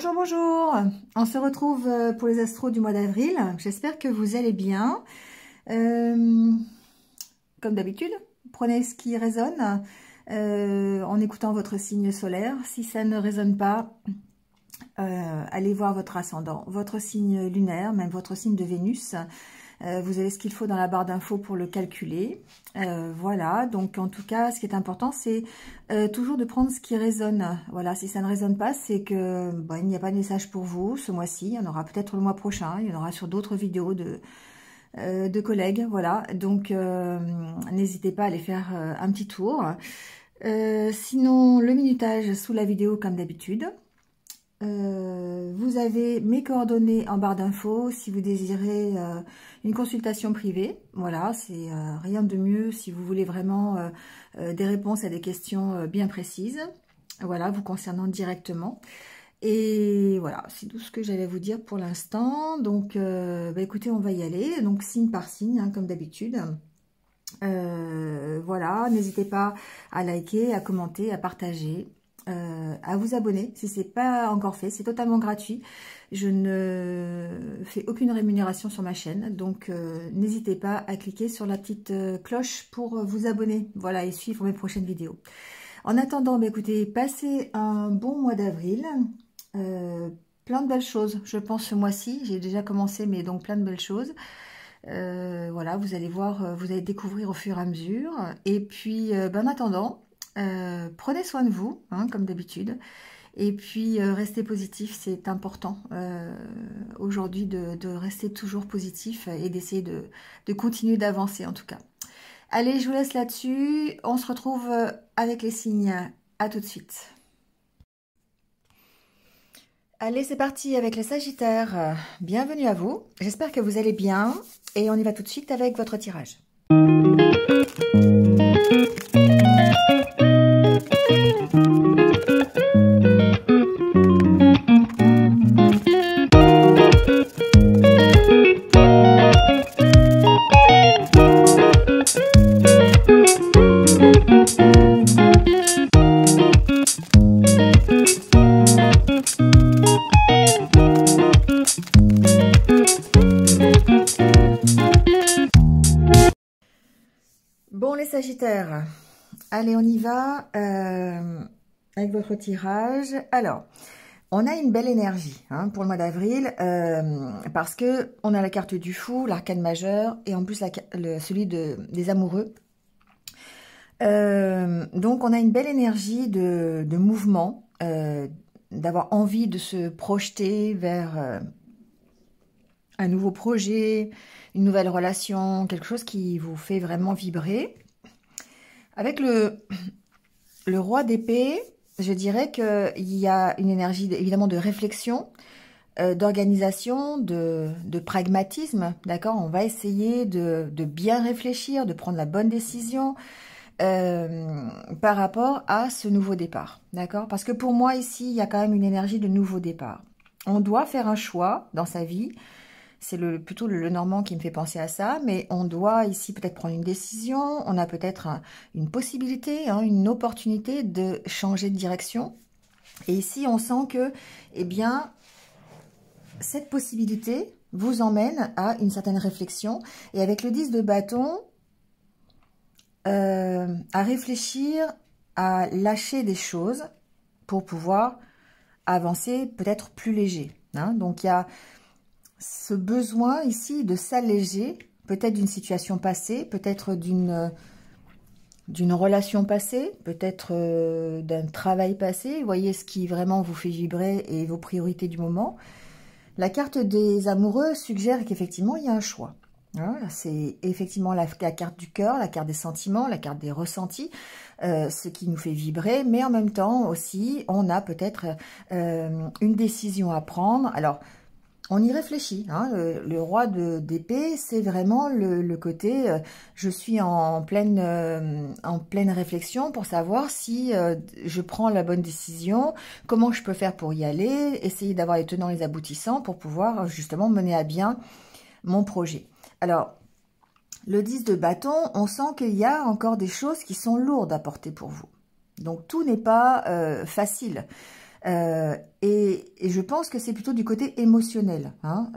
Bonjour, bonjour. On se retrouve pour les astros du mois d'avril. J'espère que vous allez bien. Comme d'habitude, prenez ce qui résonne en écoutant votre signe solaire. Si ça ne résonne pas, allez voir votre ascendant, votre signe lunaire, même votre signe de Vénus. Vous avez ce qu'il faut dans la barre d'infos pour le calculer. Voilà, donc en tout cas, ce qui est important, c'est toujours de prendre ce qui résonne. Voilà, si ça ne résonne pas, c'est que il n'y a pas de message pour vous ce mois-ci. Il y en aura peut-être le mois prochain, il y en aura sur d'autres vidéos de collègues. Voilà, donc n'hésitez pas à aller faire un petit tour. Sinon, le minutage sous la vidéo comme d'habitude. Vous avez mes coordonnées en barre d'infos si vous désirez une consultation privée. Voilà, c'est rien de mieux si vous voulez vraiment des réponses à des questions bien précises. Voilà, vous concernant directement. Et voilà, c'est tout ce que j'allais vous dire pour l'instant. Donc, écoutez, on va y aller. Donc, signe par signe, hein, comme d'habitude. Voilà, n'hésitez pas à liker, à commenter, à partager. À vous abonner si ce n'est pas encore fait, c'est totalement gratuit. Je ne fais aucune rémunération sur ma chaîne, donc n'hésitez pas à cliquer sur la petite cloche pour vous abonner, voilà, et suivre mes prochaines vidéos. En attendant, écoutez, passez un bon mois d'avril, plein de belles choses, je pense ce mois-ci, j'ai déjà commencé, mais donc plein de belles choses. Voilà, vous allez voir, vous allez découvrir au fur et à mesure, et puis en attendant, prenez soin de vous, hein, comme d'habitude, et puis restez positif, c'est important aujourd'hui de rester toujours positif et d'essayer de continuer d'avancer en tout cas. Allez, je vous laisse là-dessus, on se retrouve avec les signes, à tout de suite. Allez, c'est parti avec les Sagittaires, bienvenue à vous, j'espère que vous allez bien, et on y va tout de suite avec votre tirage. Bon les Sagittaires, allez on y va avec votre tirage. Alors, on a une belle énergie hein, pour le mois d'avril parce que on a la carte du fou, l'arcane majeur et en plus celui des amoureux. Donc on a une belle énergie de mouvement, d'avoir envie de se projeter vers un nouveau projet, une nouvelle relation, quelque chose qui vous fait vraiment vibrer. Avec le roi d'épée, je dirais qu'il y a une énergie évidemment de réflexion, d'organisation, de pragmatisme, d'accord? On va essayer de bien réfléchir, de prendre la bonne décision par rapport à ce nouveau départ, d'accord? Parce que pour moi ici, il y a quand même une énergie de nouveau départ. On doit faire un choix dans sa vie. C'est plutôt le Normand qui me fait penser à ça, mais on doit ici peut-être prendre une décision, on a peut-être une possibilité, hein, une opportunité de changer de direction. Et ici, on sent que, eh bien, cette possibilité vous emmène à une certaine réflexion. Et avec le 10 de bâton, à réfléchir, à lâcher des choses pour pouvoir avancer peut-être plus léger. Hein. Donc, il y a ce besoin ici de s'alléger, peut-être d'une situation passée, peut-être d'une relation passée, peut-être d'un travail passé. Vous voyez ce qui vraiment vous fait vibrer et vos priorités du moment. La carte des amoureux suggère qu'effectivement, il y a un choix. Hein, c'est effectivement la carte du cœur, la carte des sentiments, la carte des ressentis, ce qui nous fait vibrer. Mais en même temps aussi, on a peut-être une décision à prendre. Alors, on y réfléchit, hein, le roi d'épée, c'est vraiment le côté, je suis en pleine réflexion pour savoir si je prends la bonne décision, comment je peux faire pour y aller, essayer d'avoir les tenants et les aboutissants pour pouvoir justement mener à bien mon projet. Alors, le 10 de bâton, on sent qu'il y a encore des choses qui sont lourdes à porter pour vous. Donc, tout n'est pas facile. Et je pense que c'est plutôt du côté émotionnel. Hein.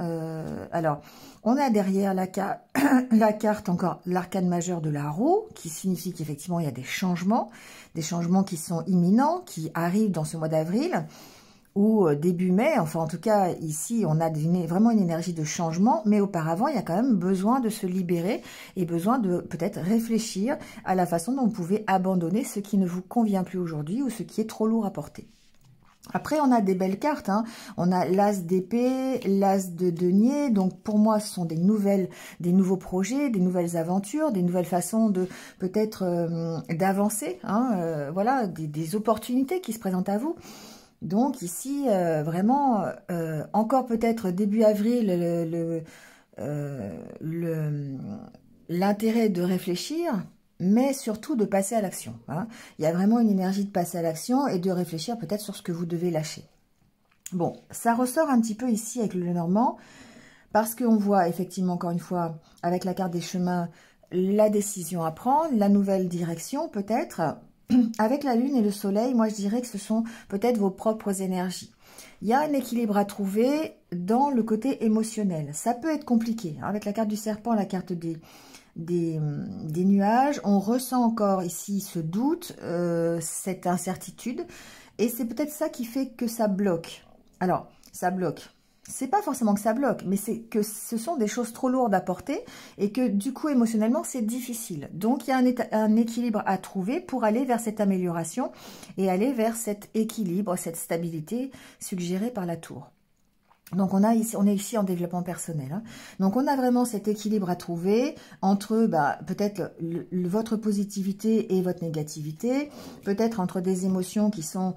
Alors, on a derrière la carte encore l'arcane majeur de la roue, qui signifie qu'effectivement, il y a des changements qui sont imminents, qui arrivent dans ce mois d'avril, ou début mai, enfin en tout cas ici on a vraiment une énergie de changement, mais auparavant il y a quand même besoin de se libérer et besoin de peut-être réfléchir à la façon dont vous pouvez abandonner ce qui ne vous convient plus aujourd'hui ou ce qui est trop lourd à porter. Après, on a des belles cartes, hein. On a l'as d'épée, l'as de denier. Donc, pour moi, ce sont des nouveaux projets, des nouvelles aventures, des nouvelles façons de peut-être d'avancer. Hein, voilà, des opportunités qui se présentent à vous. Donc, ici, vraiment, encore peut-être début avril, l'intérêt de réfléchir, mais surtout de passer à l'action. Hein. Il y a vraiment une énergie de passer à l'action et de réfléchir peut-être sur ce que vous devez lâcher. Bon, ça ressort un petit peu ici avec le Lenormand, parce qu'on voit effectivement, encore une fois, avec la carte des chemins, la décision à prendre, la nouvelle direction peut-être. Avec la Lune et le Soleil, moi je dirais que ce sont peut-être vos propres énergies. Il y a un équilibre à trouver dans le côté émotionnel. Ça peut être compliqué. Hein. Avec la carte du serpent, la carte des nuages, on ressent encore ici ce doute, cette incertitude, et c'est peut-être ça qui fait que ça bloque. Alors, ça bloque. C'est pas forcément que ça bloque, mais c'est que ce sont des choses trop lourdes à porter et que du coup émotionnellement c'est difficile. Donc il y a un équilibre à trouver pour aller vers cette amélioration et aller vers cet équilibre, cette stabilité suggérée par la tour. Donc on est ici en développement personnel. Hein. Donc on a vraiment cet équilibre à trouver entre peut-être votre positivité et votre négativité, peut-être entre des émotions qui sont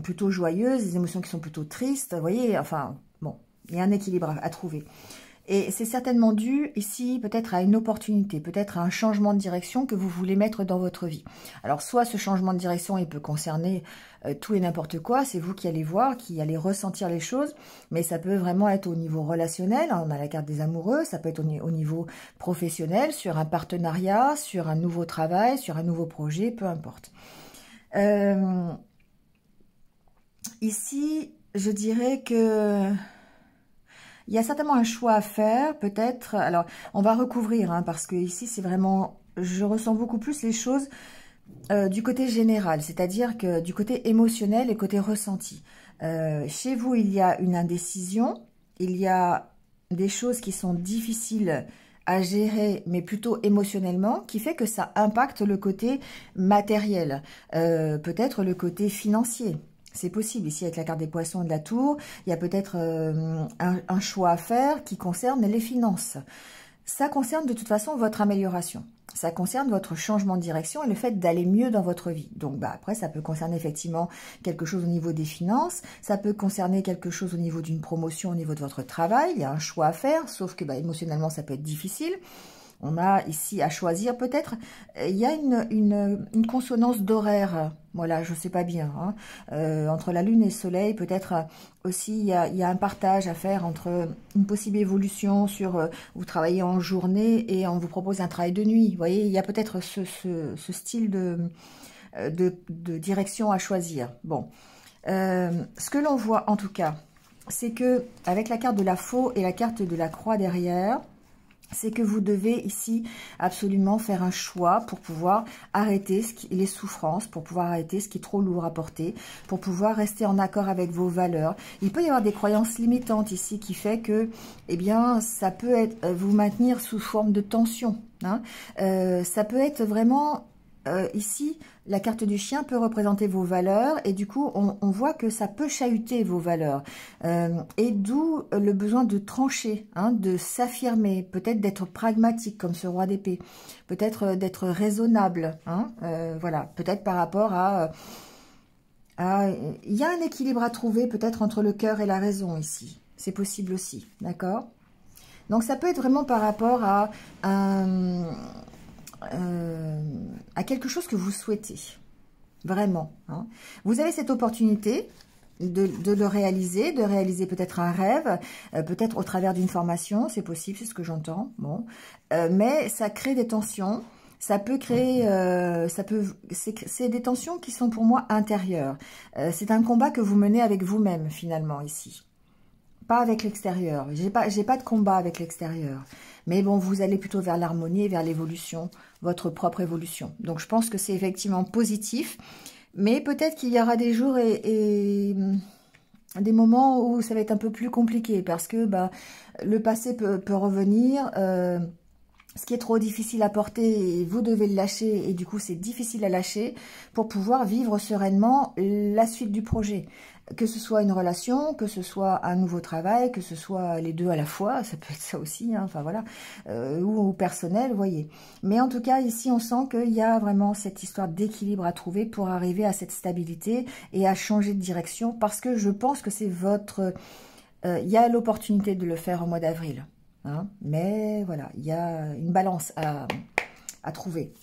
plutôt joyeuses, des émotions qui sont plutôt tristes. Vous voyez, enfin bon, il y a un équilibre à trouver. Et c'est certainement dû ici peut-être à une opportunité, peut-être à un changement de direction que vous voulez mettre dans votre vie. Alors soit ce changement de direction, il peut concerner tout et n'importe quoi, c'est vous qui allez voir, qui allez ressentir les choses, mais ça peut vraiment être au niveau relationnel, on a la carte des amoureux, ça peut être au niveau professionnel, sur un partenariat, sur un nouveau travail, sur un nouveau projet, peu importe. Ici, je dirais que... il y a certainement un choix à faire, peut-être. Alors, on va recouvrir, hein, parce que ici, c'est vraiment... je ressens beaucoup plus les choses du côté général, c'est-à-dire que du côté émotionnel et côté ressenti. Chez vous, il y a une indécision, il y a des choses qui sont difficiles à gérer, mais plutôt émotionnellement, qui fait que ça impacte le côté matériel, peut-être le côté financier. C'est possible, ici avec la carte des poissons et de la tour, il y a peut-être un choix à faire qui concerne les finances. Ça concerne de toute façon votre amélioration. Ça concerne votre changement de direction et le fait d'aller mieux dans votre vie. Donc après, ça peut concerner effectivement quelque chose au niveau des finances, ça peut concerner quelque chose au niveau d'une promotion, au niveau de votre travail. Il y a un choix à faire, sauf que émotionnellement, ça peut être difficile. On a ici à choisir peut-être, il y a une consonance d'horaire, voilà, je ne sais pas bien, hein, entre la Lune et le Soleil, peut-être aussi il y a un partage à faire entre une possible évolution sur, vous travaillez en journée et on vous propose un travail de nuit, vous voyez, il y a peut-être ce style de direction à choisir. Bon, ce que l'on voit en tout cas, c'est que avec la carte de la faux et la carte de la croix derrière, c'est que vous devez ici absolument faire un choix pour pouvoir arrêter les souffrances, pour pouvoir arrêter ce qui est trop lourd à porter, pour pouvoir rester en accord avec vos valeurs. Il peut y avoir des croyances limitantes ici qui fait que, eh bien, ça peut être vous maintenir sous forme de tension. Hein. Ça peut être vraiment... ici, la carte du chien peut représenter vos valeurs et du coup, on voit que ça peut chahuter vos valeurs. Et d'où le besoin de trancher, hein, de s'affirmer, peut-être d'être pragmatique comme ce roi d'épée, peut-être d'être raisonnable. Hein, voilà, peut-être par rapport à... il y a un équilibre à trouver peut-être entre le cœur et la raison ici. C'est possible aussi, d'accord? Donc ça peut être vraiment par rapport à quelque chose que vous souhaitez, vraiment. Hein. Vous avez cette opportunité de le réaliser, de réaliser peut-être un rêve, peut-être au travers d'une formation, c'est possible, c'est ce que j'entends. Bon, mais ça crée des tensions, Ça peut créer, c'est des tensions qui sont pour moi intérieures. C'est un combat que vous menez avec vous-même finalement ici. Pas avec l'extérieur. J'ai pas de combat avec l'extérieur. Mais bon, vous allez plutôt vers l'harmonie et vers l'évolution, votre propre évolution. Donc je pense que c'est effectivement positif. Mais peut-être qu'il y aura des jours et des moments où ça va être un peu plus compliqué. Parce que bah, le passé peut revenir. Ce qui est trop difficile à porter, vous devez le lâcher. Et du coup, c'est difficile à lâcher pour pouvoir vivre sereinement la suite du projet. Que ce soit une relation, que ce soit un nouveau travail, que ce soit les deux à la fois, ça peut être ça aussi, hein, enfin voilà, ou personnel, vous voyez. Mais en tout cas, ici, on sent qu'il y a vraiment cette histoire d'équilibre à trouver pour arriver à cette stabilité et à changer de direction, parce que je pense que c'est votre... il y a l'opportunité de le faire au mois d'avril, hein, mais voilà, il y a une balance à trouver.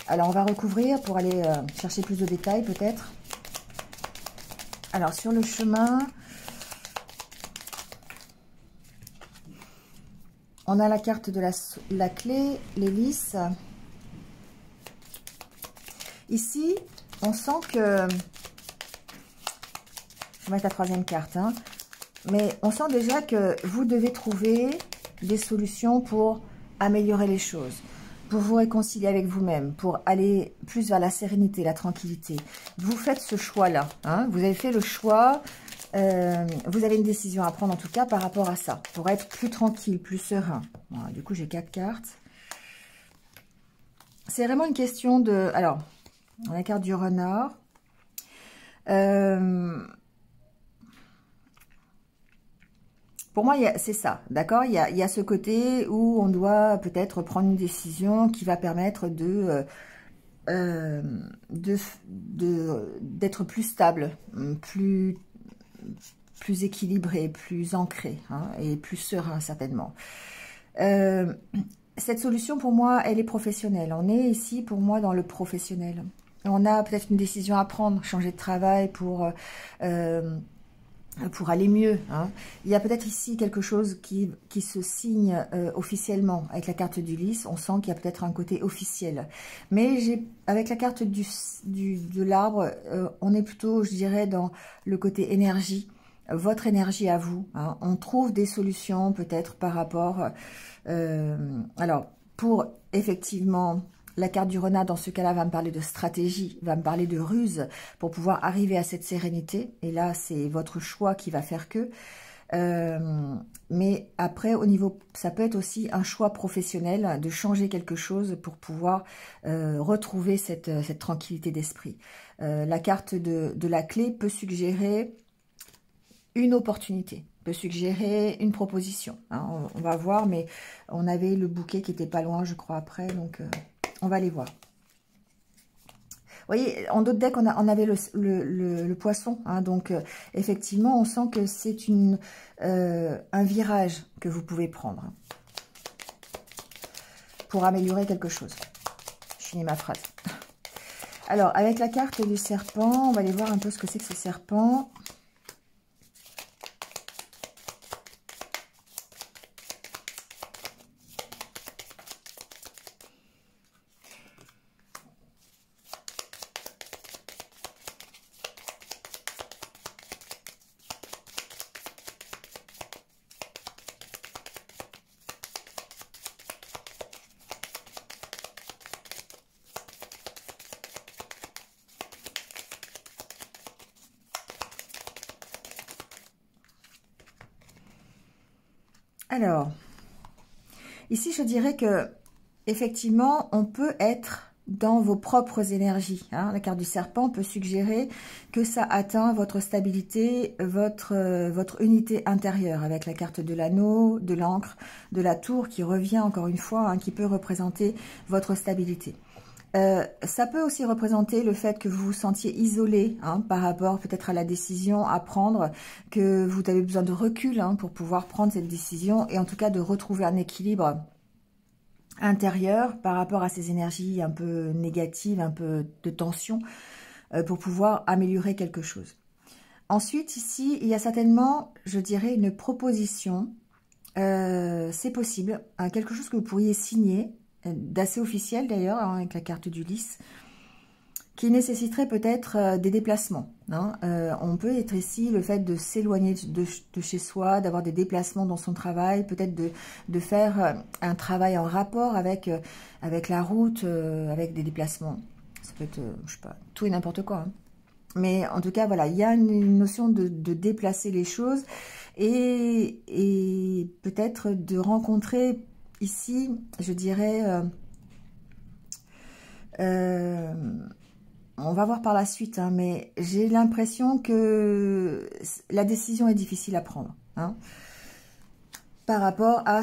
Alors, on va recouvrir pour aller chercher plus de détails, peut-être. Alors, sur le chemin, on a la carte de la clé, l'hélice. Ici, on sent que... Je vais mettre la troisième carte, hein, mais on sent déjà que vous devez trouver des solutions pour améliorer les choses, pour vous réconcilier avec vous-même, pour aller plus vers la sérénité, la tranquillité. Vous faites ce choix-là, hein, vous avez fait le choix, vous avez une décision à prendre en tout cas par rapport à ça, pour être plus tranquille, plus serein. Voilà, du coup, j'ai 4 cartes. C'est vraiment une question de... Alors, on a la carte du renard. Pour moi, c'est ça, d'accord, il y a ce côté où on doit peut-être prendre une décision qui va permettre d'être plus stable, plus équilibré, plus ancré, hein, et plus serein certainement. Cette solution, pour moi, elle est professionnelle. On est ici, pour moi, dans le professionnel. On a peut-être une décision à prendre, changer de travail pour aller mieux, hein. Il y a peut-être ici quelque chose qui se signe officiellement. Avec la carte du lys, on sent qu'il y a peut-être un côté officiel. Mais avec la carte de l'arbre, on est plutôt, je dirais, dans le côté énergie, votre énergie à vous, hein. On trouve des solutions peut-être par rapport... alors, pour effectivement... La carte du renard, dans ce cas-là, va me parler de stratégie, va me parler de ruse pour pouvoir arriver à cette sérénité. Et là, c'est votre choix qui va faire que. Mais après, au niveau, ça peut être aussi un choix professionnel de changer quelque chose pour pouvoir retrouver cette tranquillité d'esprit. La carte de la clé peut suggérer une opportunité, peut suggérer une proposition, hein. On va voir, mais on avait le bouquet qui était pas loin, je crois, après, donc... on va aller voir. Vous voyez, en d'autres decks, on avait le poisson, hein, donc effectivement, on sent que c'est un virage que vous pouvez prendre, hein, pour améliorer quelque chose. Je finis ma phrase. Alors, avec la carte du serpent, on va aller voir un peu ce que c'est que ce serpent. Alors, ici, je dirais que effectivement, on peut être dans vos propres énergies, hein. La carte du serpent peut suggérer que ça atteint votre stabilité, votre unité intérieure, avec la carte de l'anneau, de l'encre, de la tour qui revient encore une fois, hein, qui peut représenter votre stabilité. Ça peut aussi représenter le fait que vous vous sentiez isolé, hein, par rapport peut-être à la décision à prendre, que vous avez besoin de recul, hein, pour pouvoir prendre cette décision et en tout cas de retrouver un équilibre intérieur par rapport à ces énergies un peu négatives, un peu de tension, pour pouvoir améliorer quelque chose. Ensuite, ici, il y a certainement, je dirais, une proposition. C'est possible, hein, quelque chose que vous pourriez signer d'assez officiel d'ailleurs, hein, avec la carte d'Ulysse, qui nécessiterait peut-être des déplacements. Hein. On peut être ici le fait de s'éloigner de chez soi, d'avoir des déplacements dans son travail, peut-être de faire un travail en rapport avec la route, avec des déplacements. Ça peut être, je sais pas, tout et n'importe quoi. Hein. Mais en tout cas, voilà, il y a une notion de déplacer les choses et peut-être de rencontrer ici, je dirais... on va voir par la suite, hein, mais j'ai l'impression que la décision est difficile à prendre. Hein, par rapport à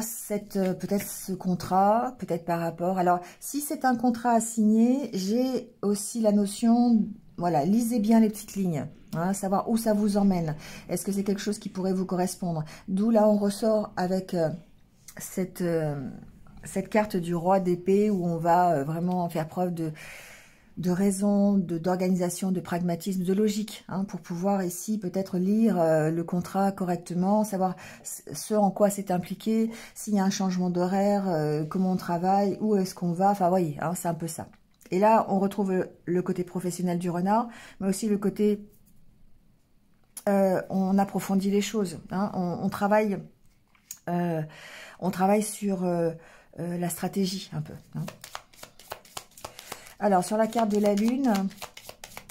peut-être ce contrat, peut-être par rapport... Alors, si c'est un contrat à signer, j'ai aussi la notion... Voilà, lisez bien les petites lignes, hein, savoir où ça vous emmène. Est-ce que c'est quelque chose qui pourrait vous correspondre? D'où là, on ressort avec cette carte du roi d'épée où on va vraiment faire preuve de raison, d'organisation, de pragmatisme, de logique, hein, pour pouvoir ici peut-être lire le contrat correctement, savoir ce en quoi c'est impliqué, s'il y a un changement d'horaire, comment on travaille, où est-ce qu'on va, enfin, vous voyez, hein, c'est un peu ça. Et là, on retrouve le côté professionnel du renard, mais aussi le côté, on approfondit les choses, hein, on travaille sur la stratégie un peu, hein. Alors, sur la carte de la Lune,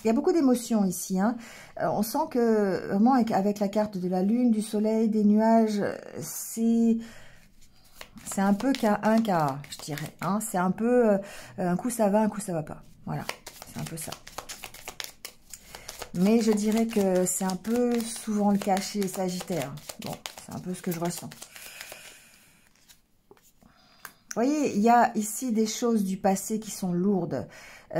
il y a beaucoup d'émotions ici. Hein. On sent que, vraiment, avec la carte de la Lune, du Soleil, des nuages, c'est un peu un cas, je dirais. Hein. C'est un peu, un coup ça va, un coup ça va pas. Voilà, c'est un peu ça. Mais je dirais que c'est un peu souvent le cas chez les Sagittaires. Bon, c'est un peu ce que je ressens. Vous voyez, il y a ici des choses du passé qui sont lourdes. C'est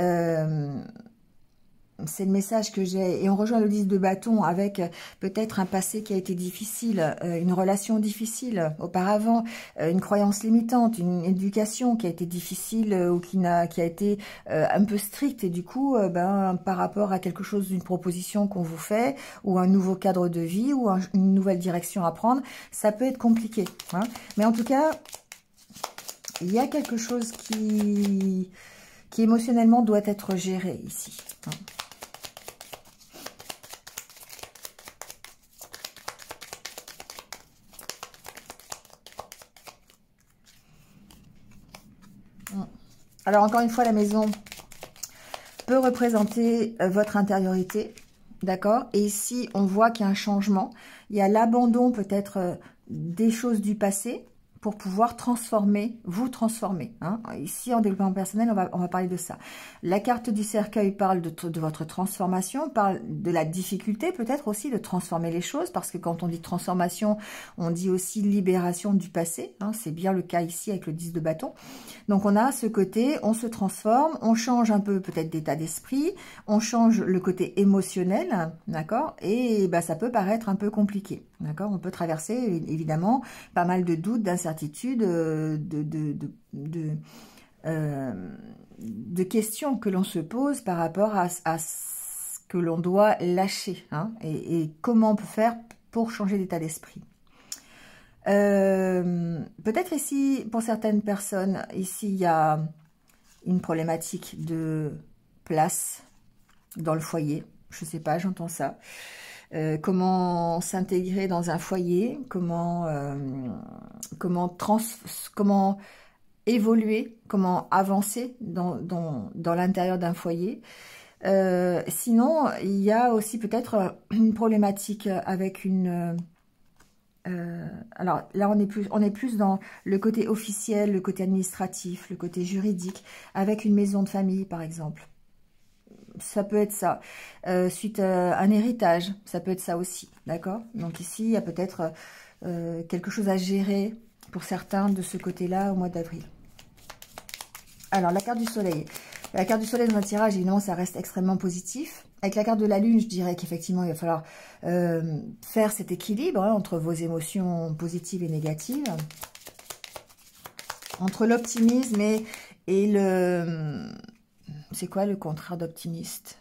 le message que j'ai. Et on rejoint le 10 de bâton avec peut-être un passé qui a été difficile, une relation difficile auparavant, une croyance limitante, une éducation qui a été difficile ou qui a été un peu stricte. Et du coup, par rapport à quelque chose, d'une proposition qu'on vous fait, ou un nouveau cadre de vie, ou une nouvelle direction à prendre, ça peut être compliqué. Hein. Mais en tout cas... il y a quelque chose qui émotionnellement doit être géré ici. Alors, encore une fois, la maison peut représenter votre intériorité, d'accord? Et ici, on voit qu'il y a un changement. Il y a l'abandon peut-être des choses du passé, pour pouvoir vous transformer. Hein. Ici, en développement personnel, on va parler de ça. La carte du cercueil parle de votre transformation, parle de la difficulté peut-être aussi de transformer les choses, parce que quand on dit transformation, on dit aussi libération du passé. Hein. C'est bien le cas ici avec le 10 de bâton. Donc, on a ce côté, on se transforme, on change un peu peut-être d'état d'esprit, on change le côté émotionnel, d'accord? Et ça peut paraître un peu compliqué, d'accord? On peut traverser, évidemment, pas mal de doutes, d'incertitudes, de questions que l'on se pose par rapport à ce que l'on doit lâcher, hein, et comment on peut faire pour changer d'état d'esprit. Peut-être ici, pour certaines personnes, ici il y a une problématique de place dans le foyer. Je sais pas, j'entends ça. Comment s'intégrer dans un foyer, comment évoluer, comment avancer dans l'intérieur d'un foyer. Sinon, il y a aussi peut-être une problématique avec une... alors là, on est plus dans le côté officiel, le côté administratif, le côté juridique, avec une maison de famille, par exemple. Ça peut être ça. Suite à un héritage, ça peut être ça aussi, d'accord? Donc ici, il y a peut-être quelque chose à gérer pour certains de ce côté-là au mois d'avril. Alors, la carte du soleil. La carte du soleil dans un tirage, évidemment, ça reste extrêmement positif. Avec la carte de la lune, je dirais qu'effectivement, il va falloir faire cet équilibre, hein, entre vos émotions positives et négatives. Entre l'optimisme et le... C'est quoi le contraire d'optimiste?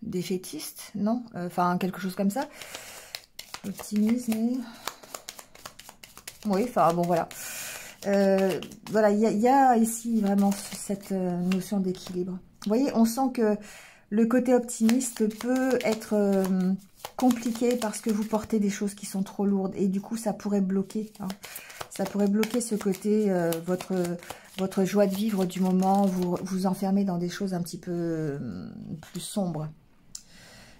Défaitiste? Non? Enfin, quelque chose comme ça. Optimisme et... Oui, enfin, bon, voilà. Voilà, il y a ici vraiment cette notion d'équilibre. Vous voyez, on sent que le côté optimiste peut être compliqué parce que vous portez des choses qui sont trop lourdes. Et du coup, ça pourrait bloquer. Hein. Ça pourrait bloquer ce côté, votre joie de vivre du moment. Vous enfermez dans des choses un petit peu plus sombres.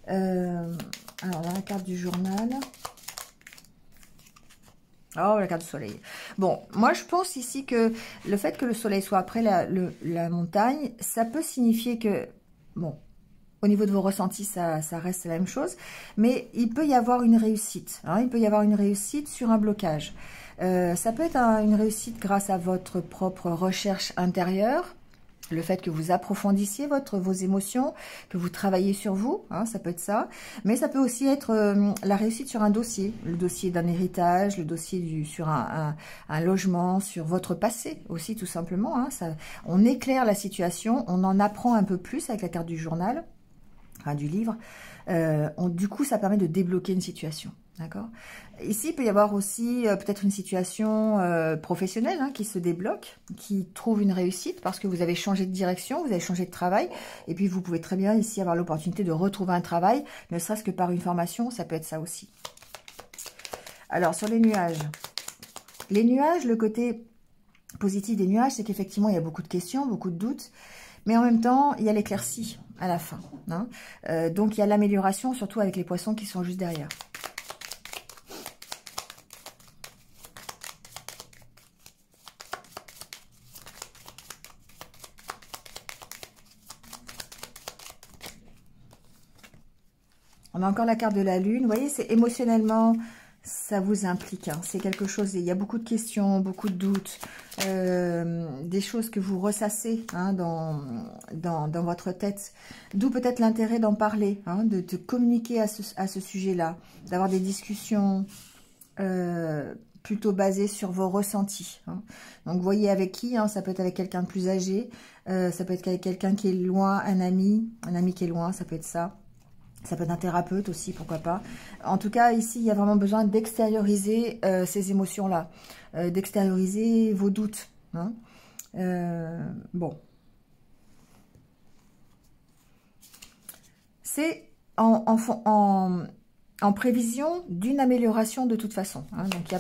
Alors, là, la carte du journal. Oh, la carte du soleil. Bon, moi, je pense ici que le fait que le soleil soit après la montagne, ça peut signifier que, bon, au niveau de vos ressentis, ça reste la même chose, mais il peut y avoir une réussite. Hein, il peut y avoir une réussite sur un blocage. Ça peut être une réussite grâce à votre propre recherche intérieure, le fait que vous approfondissiez vos émotions, que vous travaillez sur vous, hein, ça peut être ça. Mais ça peut aussi être la réussite sur un dossier, le dossier d'un héritage, le dossier sur un logement, sur votre passé aussi tout simplement. Hein, on éclaire la situation, on en apprend un peu plus avec la carte du journal, enfin du livre. Du coup, ça permet de débloquer une situation. D'accord. Ici, il peut y avoir aussi peut-être une situation professionnelle hein, qui se débloque, qui trouve une réussite parce que vous avez changé de direction, vous avez changé de travail. Et puis, vous pouvez très bien ici avoir l'opportunité de retrouver un travail, ne serait-ce que par une formation, ça peut être ça aussi. Alors, sur les nuages. Les nuages, le côté positif des nuages, c'est qu'effectivement, il y a beaucoup de questions, beaucoup de doutes. Mais en même temps, il y a l'éclaircie à la fin. Hein. Donc, il y a l'amélioration, surtout avec les poissons qui sont juste derrière. On a encore la carte de la lune. Vous voyez, c'est émotionnellement, ça vous implique. Hein. C'est quelque chose, il y a beaucoup de questions, beaucoup de doutes, des choses que vous ressassez hein, dans votre tête. D'où peut-être l'intérêt d'en parler, hein, de communiquer à ce sujet-là, d'avoir des discussions plutôt basées sur vos ressentis. Hein. Donc, vous voyez avec qui, hein, ça peut être avec quelqu'un de plus âgé, ça peut être avec quelqu'un qui est loin, un ami qui est loin, ça peut être ça. Ça peut être un thérapeute aussi, pourquoi pas. En tout cas, ici, il y a vraiment besoin d'extérioriser ces émotions-là, d'extérioriser vos doutes. Hein. Bon. C'est en prévision d'une amélioration de toute façon. Hein. Donc, il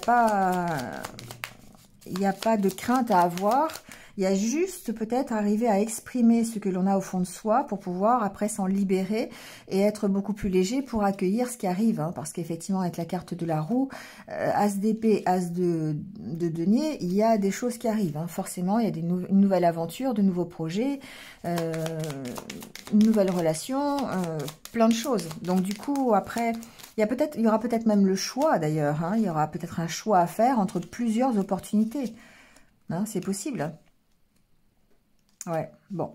n'y a pas de crainte à avoir. Il y a juste peut-être arriver à exprimer ce que l'on a au fond de soi pour pouvoir après s'en libérer et être beaucoup plus léger pour accueillir ce qui arrive. Hein, parce qu'effectivement, avec la carte de la roue, As d'épée, As de denier, il y a des choses qui arrivent. Hein. Forcément, il y a une nouvelle aventure, de nouveaux projets, une nouvelle relation, plein de choses. Donc du coup, après, il y aura peut-être même le choix d'ailleurs. Hein, il y aura peut-être un choix à faire entre plusieurs opportunités. Hein, c'est possible. Ouais, bon.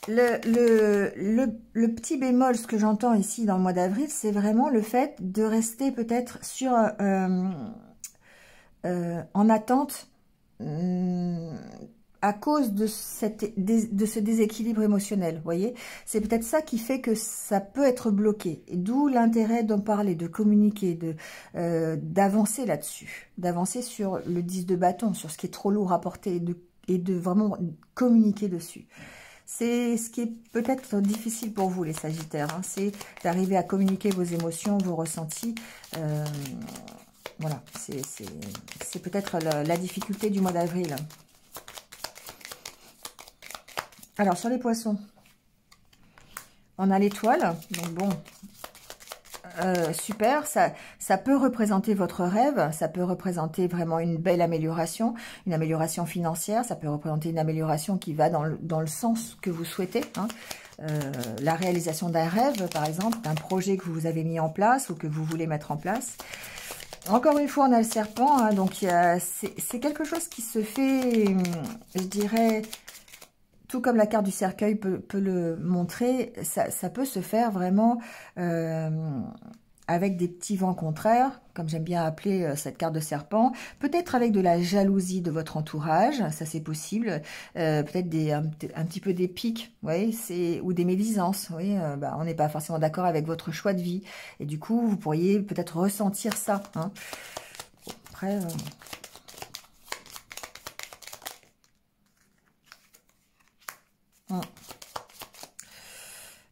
Le petit bémol, ce que j'entends ici dans le mois d'avril, c'est vraiment le fait de rester peut-être sur en attente à cause de ce déséquilibre émotionnel, vous voyez. C'est peut-être ça qui fait que ça peut être bloqué. D'où l'intérêt d'en parler, de communiquer, d'avancer là-dessus. D'avancer sur le 10 de bâton, sur ce qui est trop lourd à porter et de vraiment communiquer dessus. C'est ce qui est peut-être difficile pour vous, les Sagittaires. Hein, c'est d'arriver à communiquer vos émotions, vos ressentis. Voilà, c'est peut-être la difficulté du mois d'avril. Alors, sur les poissons, on a l'étoile. Donc, bon, super. Ça peut représenter votre rêve. Ça peut représenter vraiment une belle amélioration. Une amélioration financière. Ça peut représenter une amélioration qui va dans le sens que vous souhaitez. Hein. La réalisation d'un rêve, par exemple, d'un projet que vous avez mis en place ou que vous voulez mettre en place. Encore une fois, on a le serpent. Hein, donc, c'est quelque chose qui se fait, je dirais... Tout comme la carte du cercueil peut le montrer, ça peut se faire vraiment avec des petits vents contraires, comme j'aime bien appeler cette carte de serpent, peut-être avec de la jalousie de votre entourage, ça c'est possible, peut-être un petit peu des piques, ou des médisances, on n'est pas forcément d'accord avec votre choix de vie, et du coup vous pourriez peut-être ressentir ça. Hein. Après...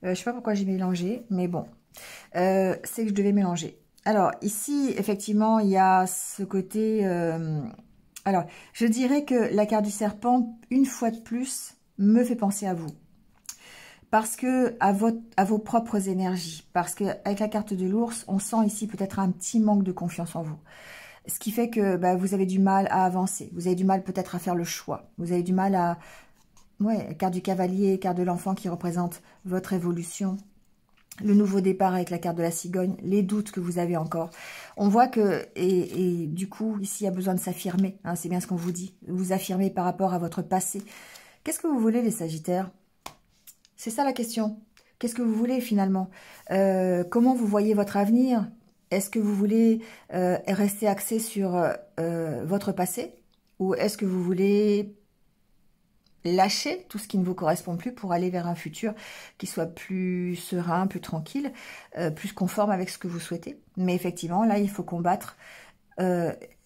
je sais pas pourquoi j'ai mélangé, mais bon, c'est que je devais mélanger. Alors, ici, effectivement, il y a ce côté... alors, je dirais que la carte du serpent, une fois de plus, me fait penser à vous. Parce que à vos propres énergies. Parce qu'avec la carte de l'ours, on sent ici peut-être un petit manque de confiance en vous. Ce qui fait que vous avez du mal à avancer. Vous avez du mal peut-être à faire le choix. Vous avez du mal à... Ouais, carte du cavalier, carte de l'enfant qui représente votre évolution. Le nouveau départ avec la carte de la cigogne, les doutes que vous avez encore. On voit que, et du coup, ici, il y a besoin de s'affirmer. Hein, c'est bien ce qu'on vous dit. Vous affirmer par rapport à votre passé. Qu'est-ce que vous voulez, les Sagittaires? C'est ça la question. Qu'est-ce que vous voulez, finalement? Comment vous voyez votre avenir? Est-ce que vous voulez rester axé sur votre passé? Ou est-ce que vous voulez... lâcher tout ce qui ne vous correspond plus pour aller vers un futur qui soit plus serein, plus tranquille, plus conforme avec ce que vous souhaitez. Mais effectivement, là, il faut combattre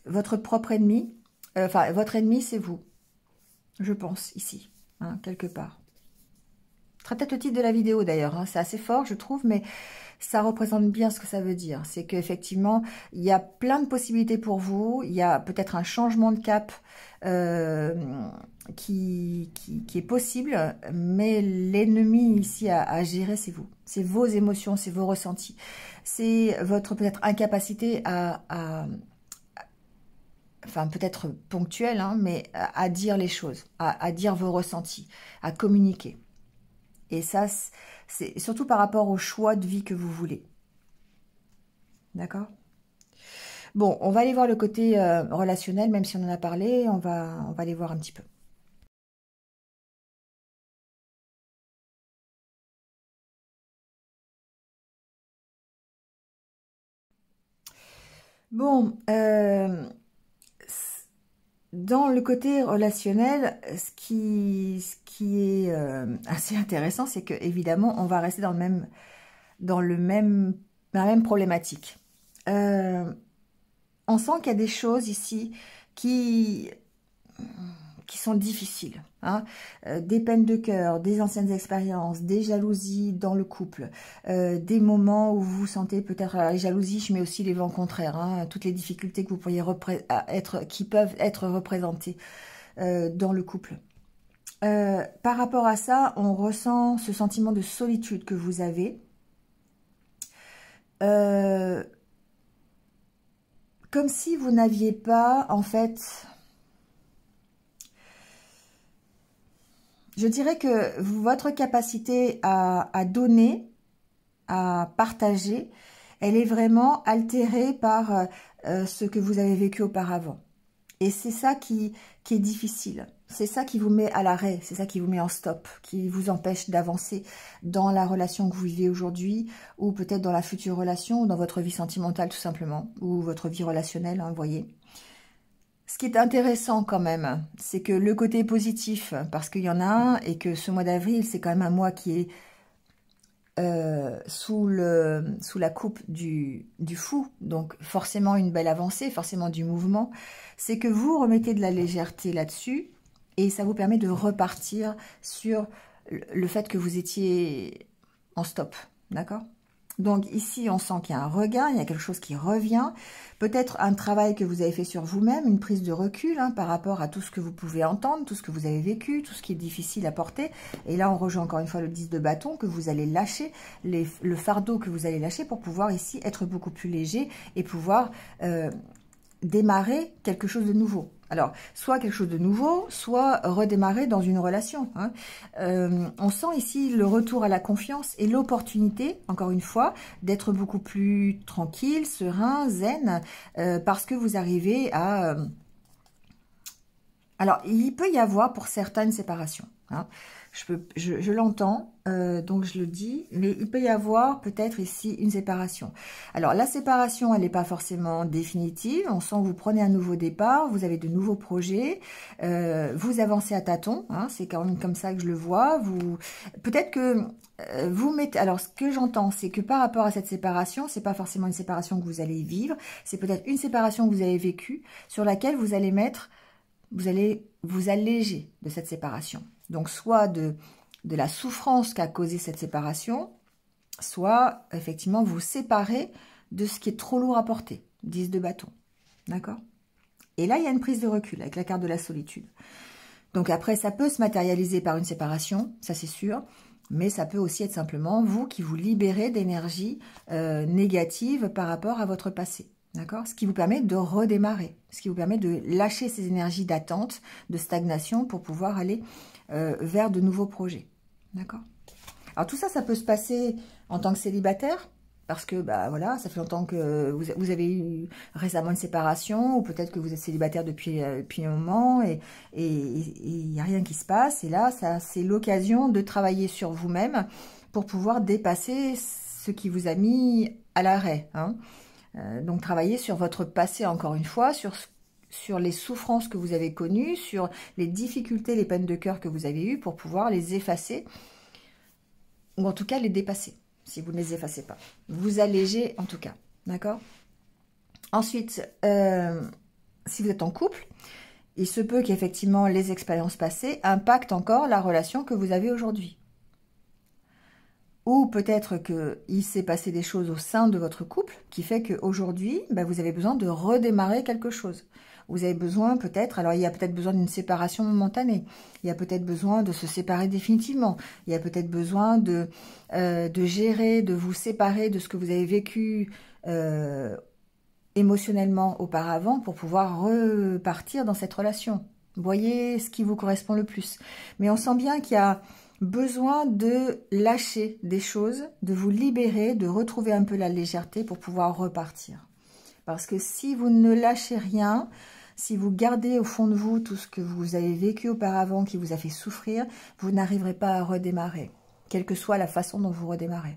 votre propre ennemi. Enfin, votre ennemi, c'est vous, je pense, ici, hein, quelque part. Ce sera peut-être le titre de la vidéo, d'ailleurs. Hein. C'est assez fort, je trouve, mais ça représente bien ce que ça veut dire. C'est qu'effectivement, il y a plein de possibilités pour vous. Il y a peut-être un changement de cap qui est possible, mais l'ennemi ici à gérer, c'est vous. C'est vos émotions, c'est vos ressentis. C'est votre peut-être incapacité enfin peut-être ponctuelle, hein, mais à dire les choses, à dire vos ressentis, à communiquer. Et ça, c'est surtout par rapport au choix de vie que vous voulez. D'accord ? Bon, on va aller voir le côté relationnel, même si on en a parlé, on va aller voir un petit peu. Bon, dans le côté relationnel, ce qui est assez intéressant, c'est que évidemment, on va rester dans la même problématique. On sent qu'il y a des choses ici qui sont difficiles. Hein. Des peines de cœur, des anciennes expériences, des jalousies dans le couple, des moments où vous vous sentez peut-être les jalousies, mais aussi les vents contraires, hein, toutes les difficultés que vous pourriez qui peuvent être représentées dans le couple. Par rapport à ça, on ressent ce sentiment de solitude que vous avez. Comme si vous n'aviez pas, en fait... Je dirais que votre capacité à donner, à partager, elle est vraiment altérée par ce que vous avez vécu auparavant. Et c'est ça qui est difficile. C'est ça qui vous met à l'arrêt, c'est ça qui vous met en stop, qui vous empêche d'avancer dans la relation que vous vivez aujourd'hui, ou peut-être dans la future relation, ou dans votre vie sentimentale tout simplement, ou votre vie relationnelle, hein, vous voyez. Ce qui est intéressant quand même, c'est que le côté positif, parce qu'il y en a un, et que ce mois d'avril, c'est quand même un mois qui est sous la coupe du fou, donc forcément une belle avancée, forcément du mouvement, c'est que vous remettez de la légèreté là-dessus, et ça vous permet de repartir sur le fait que vous étiez en stop, d'accord ? Donc ici, on sent qu'il y a un regain, il y a quelque chose qui revient. Peut-être un travail que vous avez fait sur vous-même, une prise de recul hein, par rapport à tout ce que vous pouvez entendre, tout ce que vous avez vécu, tout ce qui est difficile à porter. Et là, on rejoint encore une fois le 10 de bâton que vous allez lâcher, le fardeau que vous allez lâcher pour pouvoir ici être beaucoup plus léger et pouvoir démarrer quelque chose de nouveau. Alors, soit quelque chose de nouveau, soit redémarrer dans une relation. Hein. On sent ici le retour à la confiance et l'opportunité, encore une fois, d'être beaucoup plus tranquille, serein, zen, parce que vous arrivez à... Alors, il peut y avoir pour certaines séparations. Hein. je l'entends, donc je le dis, mais il peut y avoir peut-être ici une séparation. Alors la séparation, elle n'est pas forcément définitive, on sent que vous prenez un nouveau départ, vous avez de nouveaux projets, vous avancez à tâtons, hein, c'est quand même comme ça que je le vois, peut-être que vous mettez, alors ce que j'entends, c'est que par rapport à cette séparation, c'est pas forcément une séparation que vous allez vivre, c'est peut-être une séparation que vous avez vécue, sur laquelle vous allez vous allez vous alléger de cette séparation. Donc, soit de la souffrance qu'a causé cette séparation, soit, effectivement, vous séparer de ce qui est trop lourd à porter. 10 de bâton. D'accord? Et là, il y a une prise de recul avec la carte de la solitude. Donc, après, ça peut se matérialiser par une séparation, ça c'est sûr, mais ça peut aussi être simplement vous qui vous libérez d'énergie négative par rapport à votre passé. D'accord? Ce qui vous permet de redémarrer, ce qui vous permet de lâcher ces énergies d'attente, de stagnation pour pouvoir aller vers de nouveaux projets. D'accord? Alors tout ça, ça peut se passer en tant que célibataire, parce que bah voilà, ça fait longtemps que vous avez eu récemment une séparation, ou peut-être que vous êtes célibataire depuis un moment et il n'y a rien qui se passe. Et là, c'est l'occasion de travailler sur vous-même pour pouvoir dépasser ce qui vous a mis à l'arrêt, hein. Donc, travailler sur votre passé, encore une fois, sur les souffrances que vous avez connues, sur les difficultés, les peines de cœur que vous avez eues pour pouvoir les effacer, ou en tout cas les dépasser, si vous ne les effacez pas. Vous allégez, en tout cas, d'accord? Ensuite, si vous êtes en couple, il se peut qu'effectivement les expériences passées impactent encore la relation que vous avez aujourd'hui. Ou peut-être qu'il s'est passé des choses au sein de votre couple qui fait qu'aujourd'hui, ben, vous avez besoin de redémarrer quelque chose. Vous avez besoin peut-être, alors il y a peut-être besoin d'une séparation momentanée, il y a peut-être besoin de se séparer définitivement, il y a peut-être besoin de gérer, de vous séparer de ce que vous avez vécu émotionnellement auparavant pour pouvoir repartir dans cette relation. Voyez ce qui vous correspond le plus. Mais on sent bien qu'il y a besoin de lâcher des choses, de vous libérer, de retrouver un peu la légèreté pour pouvoir repartir. Parce que si vous ne lâchez rien, si vous gardez au fond de vous tout ce que vous avez vécu auparavant, qui vous a fait souffrir, vous n'arriverez pas à redémarrer, quelle que soit la façon dont vous redémarrez.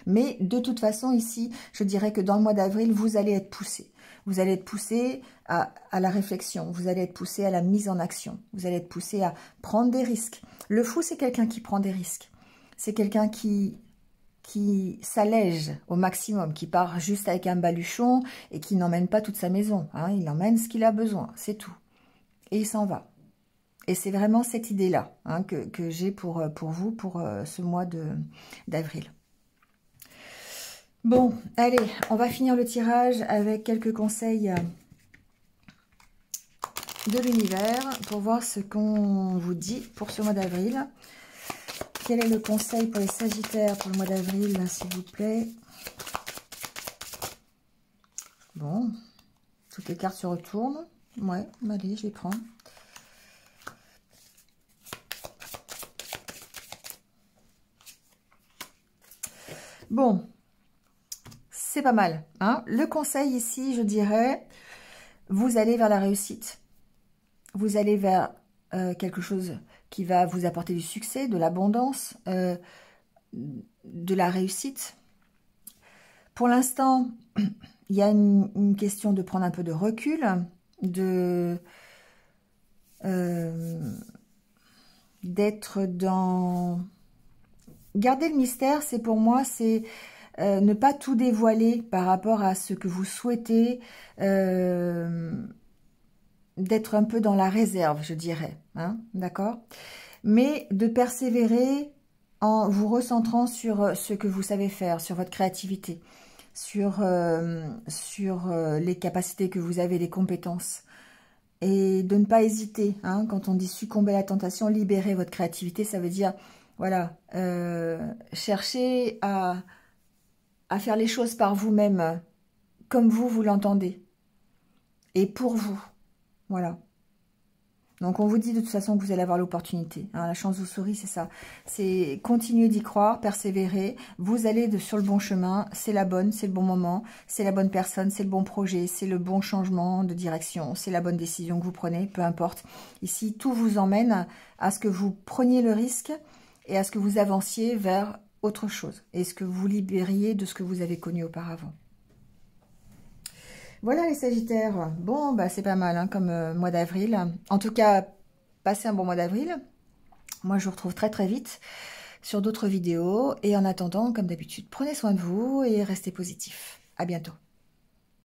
Mais de toute façon, ici, je dirais que dans le mois d'avril, vous allez être poussé. Vous allez être poussé à la réflexion, vous allez être poussé à la mise en action, vous allez être poussé à prendre des risques. Le fou, c'est quelqu'un qui prend des risques. C'est quelqu'un qui s'allège au maximum, qui part juste avec un baluchon et qui n'emmène pas toute sa maison. Hein. Il emmène ce qu'il a besoin, c'est tout. Et il s'en va. Et c'est vraiment cette idée-là hein, que j'ai pour vous, pour ce mois d'avril. Bon, allez, on va finir le tirage avec quelques conseils de l'univers pour voir ce qu'on vous dit pour ce mois d'avril. Quel est le conseil pour les Sagittaires pour le mois d'avril, s'il vous plaît? Bon, toutes les cartes se retournent. Ouais, allez, je les prends. Bon. C'est pas mal. Hein. Le conseil ici, je dirais, vous allez vers la réussite. Vous allez vers quelque chose qui va vous apporter du succès, de l'abondance, de la réussite. Pour l'instant, il y a une question de prendre un peu de recul, d'être dans... Garder le mystère, c'est pour moi, c'est... ne pas tout dévoiler par rapport à ce que vous souhaitez, d'être un peu dans la réserve, je dirais, hein, d'accord? Mais de persévérer en vous recentrant sur ce que vous savez faire, sur votre créativité, sur les capacités que vous avez, les compétences. Et de ne pas hésiter, hein, quand on dit succomber à la tentation, libérer votre créativité, ça veut dire, voilà, chercher à faire les choses par vous-même, comme vous l'entendez, et pour vous, voilà. Donc, on vous dit de toute façon que vous allez avoir l'opportunité. Hein, la chance vous sourit, c'est ça. C'est continuer d'y croire, persévérer. Vous allez sur le bon chemin. C'est la bonne, c'est le bon moment. C'est la bonne personne, c'est le bon projet. C'est le bon changement de direction. C'est la bonne décision que vous prenez, peu importe. Ici, tout vous emmène à ce que vous preniez le risque et à ce que vous avanciez vers autre chose. Et ce que vous vous libériez de ce que vous avez connu auparavant. Voilà les Sagittaires. Bon, bah c'est pas mal hein, comme mois d'avril. En tout cas, passez un bon mois d'avril. Moi, je vous retrouve très très vite sur d'autres vidéos. Et en attendant, comme d'habitude, prenez soin de vous et restez positifs. À bientôt.